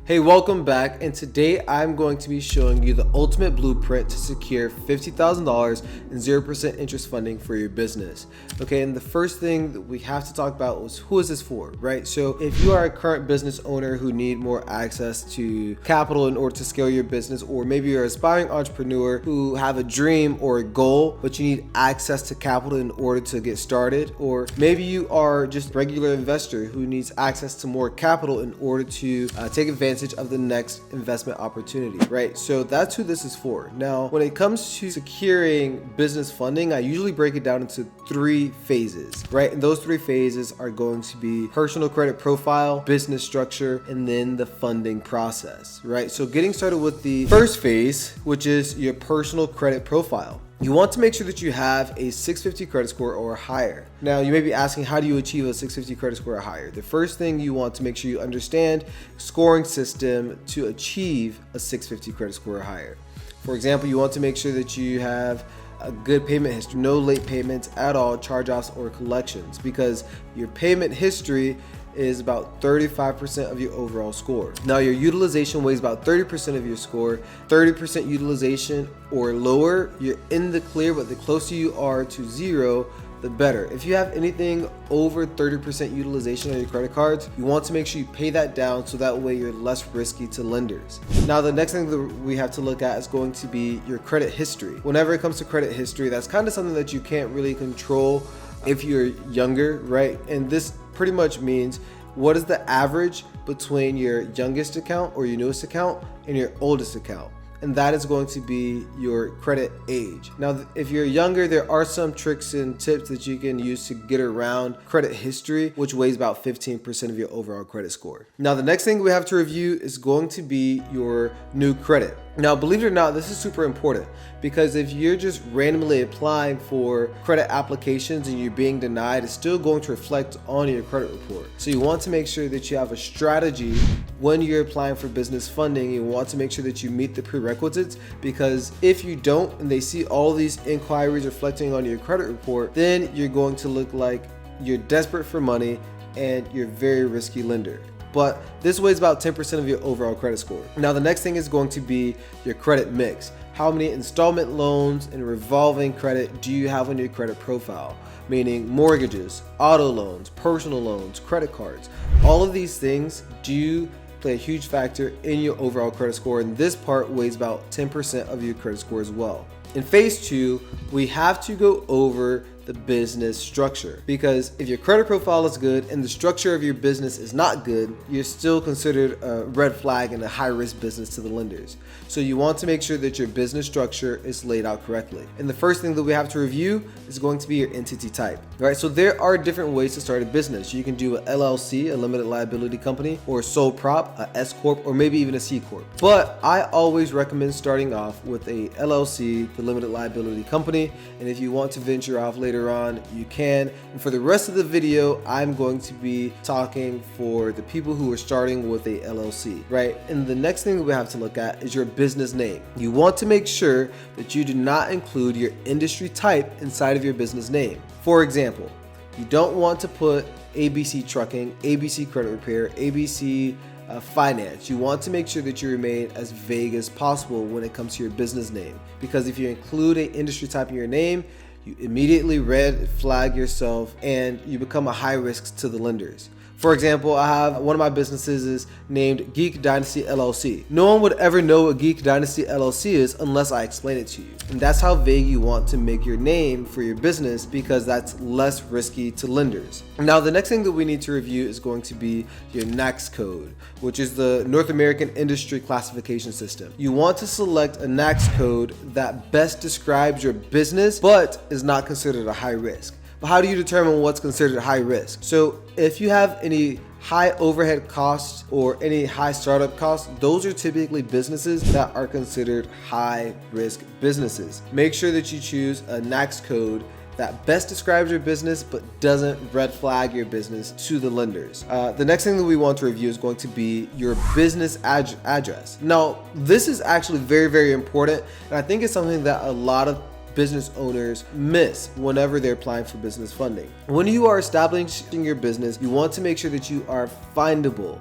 Hey, welcome back, and today I'm going to be showing you the ultimate blueprint to secure $50,000 in 0% interest funding for your business. Okay, and the first thing that we have to talk about was who is this for, right? So if you are a current business owner who need more access to capital in order to scale your business, or maybe you're an aspiring entrepreneur who have a dream or a goal, but you need access to capital in order to get started, or maybe you are just a regular investor who needs access to more capital in order to take advantage of the next investment opportunity, right? So that's who this is for. Now, when it comes to securing business funding, I usually break it down into 3 phases, right? And those 3 phases are going to be personal credit profile, business structure, and then the funding process, right? So getting started with the first phase, which is your personal credit profile. You want to make sure that you have a 650 credit score or higher. Now, you may be asking, how do you achieve a 650 credit score or higher? The first thing you want to make sure you understand scoring system to achieve a 650 credit score or higher. For example, you want to make sure that you have a good payment history, no late payments at all, charge-offs or collections, because your payment history is about 35% of your overall score. Now, your utilization weighs about 30% of your score. 30% utilization or lower, you're in the clear, but the closer you are to zero, the better. If you have anything over 30% utilization on your credit cards, you want to make sure you pay that down so that way you're less risky to lenders. Now, the next thing that we have to look at is going to be your credit history. Whenever it comes to credit history, that's kind of something that you can't really control if you're younger, right? And this pretty much means what is the average between your youngest account or your newest account and your oldest account. And that is going to be your credit age. Now, if you're younger, there are some tricks and tips that you can use to get around credit history, which weighs about 15% of your overall credit score. Now, the next thing we have to review is going to be your new credit. Now, believe it or not, this is super important, because if you're just randomly applying for credit applications and you're being denied, it's still going to reflect on your credit report. So you want to make sure that you have a strategy when you're applying for business funding. You want to make sure that you meet the prerequisites, because if you don't and they see all these inquiries reflecting on your credit report, then you're going to look like you're desperate for money and you're a very risky lender. But this weighs about 10% of your overall credit score. Now, the next thing is going to be your credit mix. How many installment loans and revolving credit do you have on your credit profile? Meaning mortgages, auto loans, personal loans, credit cards. All of these things do play a huge factor in your overall credit score, and this part weighs about 10% of your credit score as well. In phase 2, we have to go over the business structure, because if your credit profile is good and the structure of your business is not good, you're still considered a red flag and a high risk business to the lenders. So you want to make sure that your business structure is laid out correctly. And the first thing that we have to review is going to be your entity type. All right, so there are different ways to start a business. You can do a LLC, a limited liability company, or a sole prop, a S corp, or maybe even a C corp. But I always recommend starting off with a LLC, the limited liability company. And if you want to venture off later on, you can. And for the rest of the video, I'm going to be talking for the people who are starting with a LLC, right? And the next thing we have to look at is your business name. You want to make sure that you do not include your industry type inside of your business name. For example, you don't want to put ABC Trucking, ABC Credit Repair, ABC Finance. You want to make sure that you remain as vague as possible when it comes to your business name, because if you include an industry type in your name, you immediately red flag yourself and you become a high risk to the lenders. For example, I have one of my businesses is named Geek Dynasty LLC. No one would ever know what Geek Dynasty LLC is unless I explain it to you. And that's how vague you want to make your name for your business, because that's less risky to lenders. Now, the next thing that we need to review is going to be your NAICS code, which is the North American Industry Classification System. You want to select a NAICS code that best describes your business but is not considered a high risk. But how do you determine what's considered high risk? So if you have any high overhead costs or any high startup costs, those are typically businesses that are considered high risk businesses. Make sure that you choose a NAICS code that best describes your business but doesn't red flag your business to the lenders. The next thing that we want to review is going to be your business address. Now, this is actually very, very important, and I think it's something that a lot of business owners miss whenever they're applying for business funding. When you are establishing your business, you want to make sure that you are findable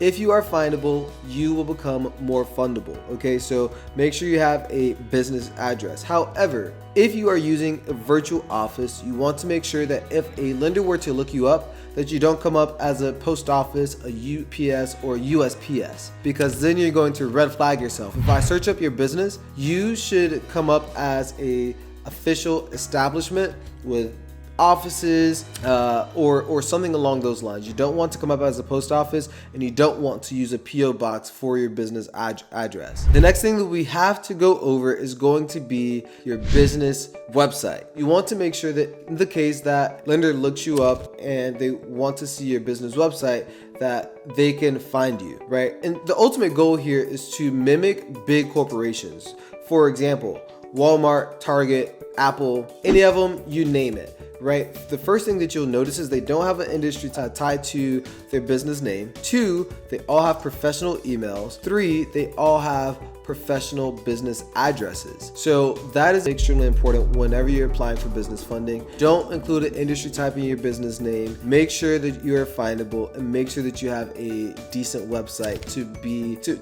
if you are findable, you will become more fundable. Okay, so make sure you have a business address. However, if you are using a virtual office, you want to make sure that if a lender were to look you up, that you don't come up as a post office, a UPS, or USPS, because then you're going to red flag yourself. If I search up your business, you should come up as a official establishment with offices or something along those lines. You don't want to come up as a post office, and you don't want to use a PO box for your business address. The next thing that we have to go over is going to be your business website. You want to make sure that in the case that lender looks you up and they want to see your business website, that they can find you, right? And the ultimate goal here is to mimic big corporations. For example, Walmart, Target, Apple, any of them, you name it, right? The first thing that you'll notice is they don't have an industry tied to their business name. 2, they all have professional emails. 3, they all have professional business addresses. So that is extremely important whenever you're applying for business funding. Don't include an industry type in your business name. Make sure that you're findable, and make sure that you have a decent website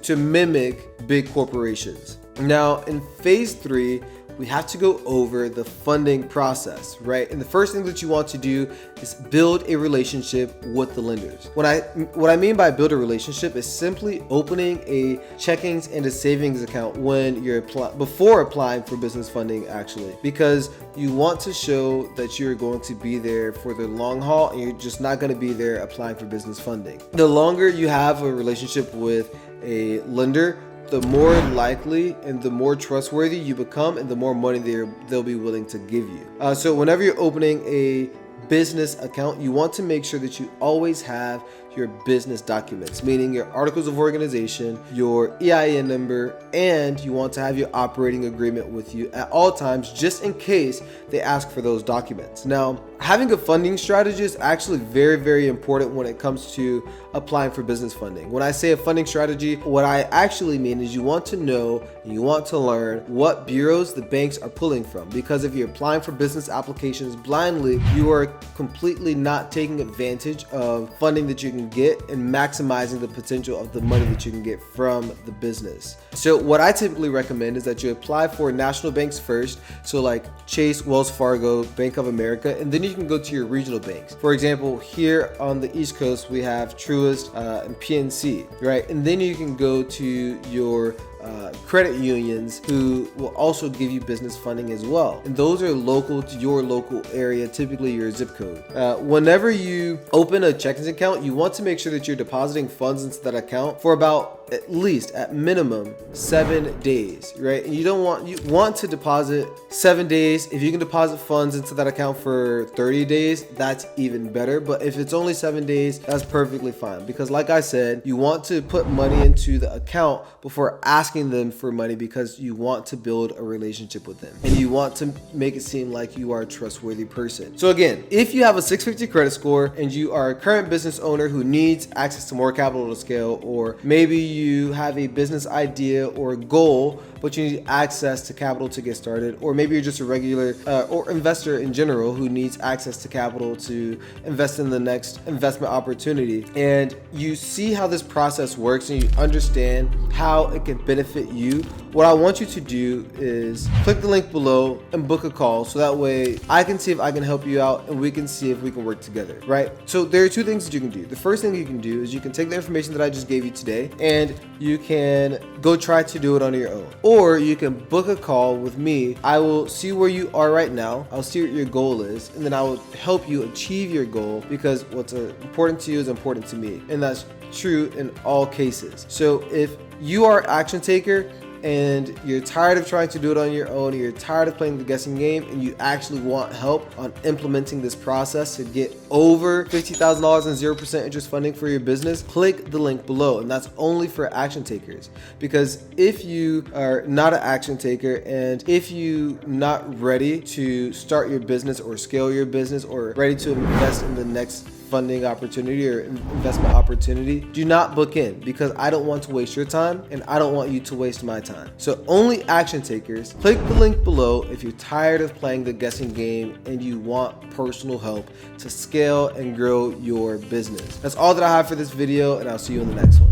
to mimic big corporations. Now in phase 3, we have to go over the funding process, right? And the first thing that you want to do is build a relationship with the lenders. What I mean by build a relationship is simply opening a checkings and a savings account when you're before applying for business funding, actually, because you want to show that you're going to be there for the long haul, and you're just not going to be there applying for business funding. The longer you have a relationship with a lender, the more likely and the more trustworthy you become, and the more money they'll be willing to give you. So whenever you're opening a business account, you want to make sure that you always have your business documents, meaning your articles of organization, your EIN number, and you want to have your operating agreement with you at all times, just in case they ask for those documents. Now, having a funding strategy is actually very, very important when it comes to applying for business funding. When I say a funding strategy, what I actually mean is you want to know and you want to learn what bureaus the banks are pulling from, because if you're applying for business applications blindly, you are completely not taking advantage of funding that you can get and maximizing the potential of the money that you can get from the business. So what I typically recommend is that you apply for national banks first, so like Chase, Wells Fargo, Bank of America, and then you can go to your regional banks. For example, here on the East Coast, we have Truist and PNC, right? And then you can go to your credit unions, who will also give you business funding as well. And those are local to your local area, typically your zip code. Whenever you open a checking account, you want to make sure that you're depositing funds into that account for about at least at minimum 7 days, right? And you want to deposit 7 days. If you can deposit funds into that account for 30 days, that's even better. But if it's only 7 days, that's perfectly fine, because like I said, you want to put money into the account before asking them for money, because you want to build a relationship with them and you want to make it seem like you are a trustworthy person. So again, if you have a 650 credit score and you are a current business owner who needs access to more capital to scale, or maybe you have a business idea or goal, but you need access to capital to get started, or maybe you're just a regular or investor in general who needs access to capital to invest in the next investment opportunity, and you see how this process works and you understand how it can benefit you, what I want you to do is click the link below and book a call, so that way I can see if I can help you out and we can see if we can work together, right? So there are 2 things that you can do. The first thing you can do is you can take the information that I just gave you today and you can go try to do it on your own, or you can book a call with me. I will see where you are right now, I'll see what your goal is, and then I will help you achieve your goal, because what's important to you is important to me, and that's true in all cases. So if you are an action taker and you're tired of trying to do it on your own, you're tired of playing the guessing game, and you actually want help on implementing this process to get over $50,000 in 0% interest funding for your business, click the link below. And that's only for action takers, because if you are not an action taker, and if you not ready to start your business or scale your business, or ready to invest in the next funding opportunity or investment opportunity, do not book in, because I don't want to waste your time and I don't want you to waste my time. So only action takers. Click the link below if you're tired of playing the guessing game and you want personal help to scale and grow your business. That's all that I have for this video, and I'll see you in the next one.